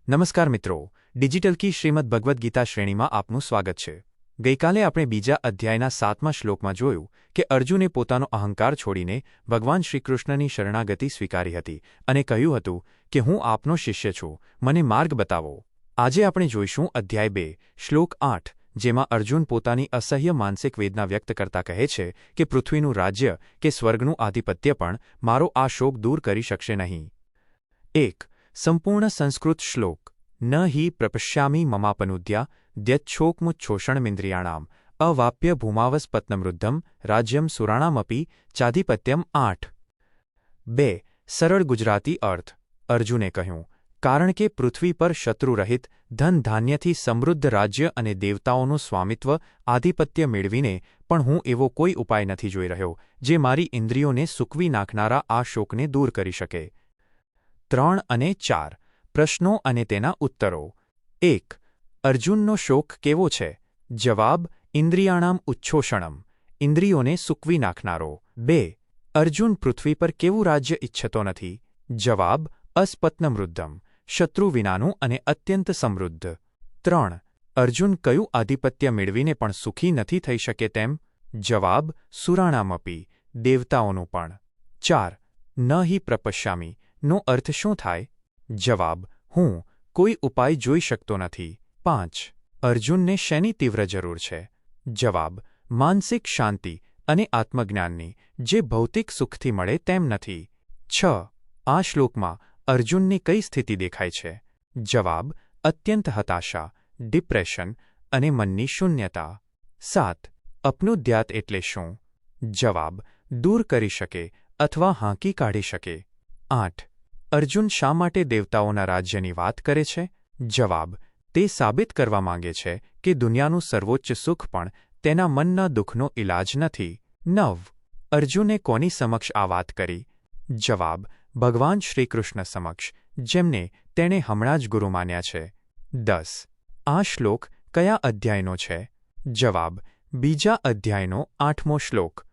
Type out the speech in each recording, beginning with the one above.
નમસ્કાર મિત્રો, ડિજિટલ કી શ્રીમદ ભગવદ્ ગીતા શ્રેણીમાં આપનું સ્વાગત છે। ગઈકાલે આપણે બીજા અધ્યાયના 7મા શ્લોકમાં જોયું કે અર્જુને પોતાનો અહંકાર છોડીને ભગવાન શ્રીકૃષ્ણની શરણાગતિ સ્વીકારી હતી અને કહ્યું હતું કે હું આપનો શિષ્ય છું, મને માર્ગ બતાવો। આજે આપણે જોઈશું અધ્યાય 2, શ્લોક 8, જેમાં અર્જુન પોતાની અસહ્ય માનસિક વેદના વ્યક્ત કરતા કહે છે કે પૃથ્વીનું રાજ્ય કે સ્વર્ગનું આધિપત્ય પણ મારો આ શોક દૂર કરી શકશે નહીં। 1. સંપૂર્ણ સંસ્કૃત શ્લોક। ન હિ પ્રપશ્યામિ મમાપનુદ્યા દ્યચ્છોકમુચ્છોષણમિન્દ્રિયાણામ અવાપ્ય ભૂમાવસ્પત્નમૃદ્ધમ રાજ્યમ સુરાણામપી ચાધિપત્યમ 8। 2. સરળ ગુજરાતી અર્થ। અર્જુને કહ્યું, કારણ કે પૃથ્વી પર શત્રુરહિત ધન ધાન્યથી સમૃદ્ધ રાજ્ય અને દેવતાઓનું સ્વામિત્વ આધિપત્ય મેળવીને પણ હું એવો કોઈ ઉપાય નથી જોઈ રહ્યો જે મારી ઇન્દ્રિયોને સૂકવી નાખનારા આ શોકને દૂર કરી શકે। 3 અને 4 પ્રશ્નો અને તેના ઉત્તરો। 1. અર્જુનનો શોક કેવો છે? જવાબ: ઇન્દ્રિયાણામ ઉચ્છોષણમ, ઇન્દ્રિયોને સૂકવી નાખનારો। 2. અર્જુન પૃથ્વી પર કેવું રાજ્ય ઇચ્છતો નથી? જવાબ: અસ્પત્નમૃદ્ધમ, શત્રુ વિનાનું અને અત્યંત સમૃદ્ધ। 3. અર્જુન કયું આધિપત્ય મેળવીને પણ સુખી નથી થઈ શકે તેમ? જવાબ: સુરાણામપી, દેવતાઓનું પણ। 4. ન હિ પ્રપશ્યામિ નો અર્થ શું થાય? જવાબ: હું કોઈ ઉપાય જોઈ શકતો નથી। 5. અર્જુનને શેની તીવ્ર જરૂર છે? જવાબ: માનસિક શાંતિ અને આત્મજ્ઞાનની, જે ભૌતિક સુખથી મળે તેમ નથી। 6. આ શ્લોકમાં અર્જુનની કઈ સ્થિતિ દેખાય છે? જવાબ: અત્યંત હતાશા, ડિપ્રેશન અને મનની શૂન્યતા। 7. અપનુદ્યાત એટલે શું? જવાબ: દૂર કરી શકે અથવા હાંકી કાઢી શકે। 8. અર્જુન શા માટે દેવતાઓના રાજ્યની વાત કરે છે? જવાબ: તે સાબિત કરવા માંગે છે કે દુનિયાનું સર્વોચ્ચ સુખ પણ તેના મનના દુઃખનો ઇલાજ નથી। 9. અર્જુને કોની સમક્ષ આ વાત કરી? જવાબ: ભગવાન શ્રીકૃષ્ણ સમક્ષ, જેમને તેણે હમણાં જ ગુરુ માન્યા છે। 10. આ શ્લોક કયા અધ્યાયનો છે? જવાબ: બીજા અધ્યાયનો 8મો શ્લોક।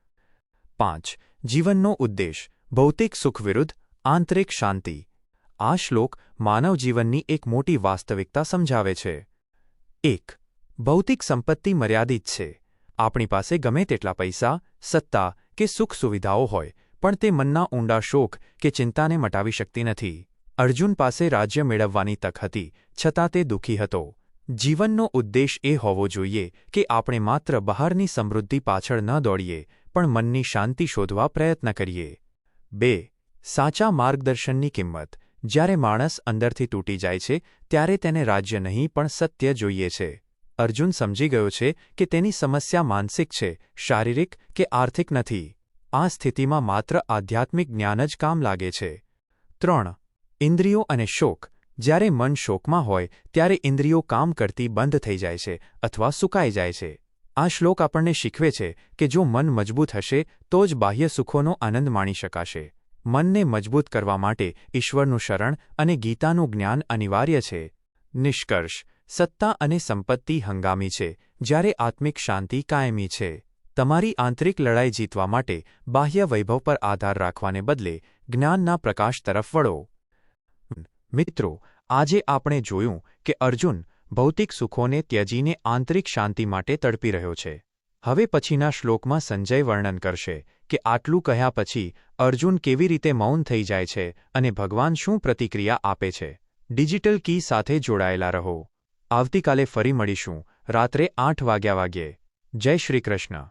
5. જીવનનો ઉદ્દેશ, ભૌતિક સુખ વિરુદ્ધ આંતરિક શાંતિ। આ શ્લોક માનવ જીવનની એક મોટી વાસ્તવિકતા સમજાવે છે। 1. ભૌતિક સંપત્તિ મર્યાદિત છે। આપણી પાસે ગમે તેટલા પૈસા, સત્તા કે સુખ સુવિધાઓ હોય, પણ તે મનના ઊંડા શોક કે ચિંતાને મટાવી શકતી નથી। અર્જુન પાસે રાજ્ય મેળવવાની તક હતી, છતાં તે દુઃખી હતો। જીવનનો ઉદ્દેશ એ હોવો જોઈએ કે આપણે માત્ર બહારની સમૃદ્ધિ પાછળ ન દોડીએ, પણ મનની શાંતિ શોધવા પ્રયત્ન કરીએ। 2. સાચા માર્ગદર્શનની કિંમત। જ્યારે માણસ અંદરથી તૂટી જાય છે, ત્યારે તેને રાજ્ય નહીં પણ સત્ય જોઈએ છે। અર્જુન સમજી ગયો છે કે તેની સમસ્યા માનસિક છે, શારીરિક કે આર્થિક નથી। આ સ્થિતિમાં માત્ર આધ્યાત્મિક જ્ઞાન જ કામ લાગે છે। 3. ઇન્દ્રિયો અને શોક। જ્યારે મન શોકમાં હોય ત્યારે ઇન્દ્રિયો કામ કરતી બંધ થઈ જાય છે અથવા સુકાઈ જાય છે। આ શ્લોક આપણને શીખવે છે કે જો મન મજબૂત હશે તો જ બાહ્ય સુખોનો આનંદ માણી શકાશે। મનને મજબૂત કરવા માટે ઈશ્વરનું શરણ અને ગીતાનું જ્ઞાન અનિવાર્ય છે। નિષ્કર્ષ: સત્તા અને સંપત્તિ હંગામી છે, જ્યારે આત્મિક શાંતિ કાયમી છે। તમારી આંતરિક લડાઈ જીતવા માટે બાહ્ય વૈભવ પર આધાર રાખવાને બદલે જ્ઞાનના પ્રકાશ તરફ વળો। મિત્રો, આજે આપણે જોયું કે અર્જુન ભૌતિક સુખોને ત્યજીને આંતરિક શાંતિ માટે તડપી રહ્યો છે। હવે પછીના શ્લોકમાં સંજય વર્ણન કરશે કે આટલું કહ્યા પછી અર્જુન કેવી રીતે મૌન થઈ જાય છે અને ભગવાન શું પ્રતિક્રિયા આપે છે। ડિજિટલ કી સાથે જોડાયેલા રહો। આવતીકાલે ફરી મળીશું રાત્રે 8 વાગ્યે। જય શ્રી કૃષ્ણ।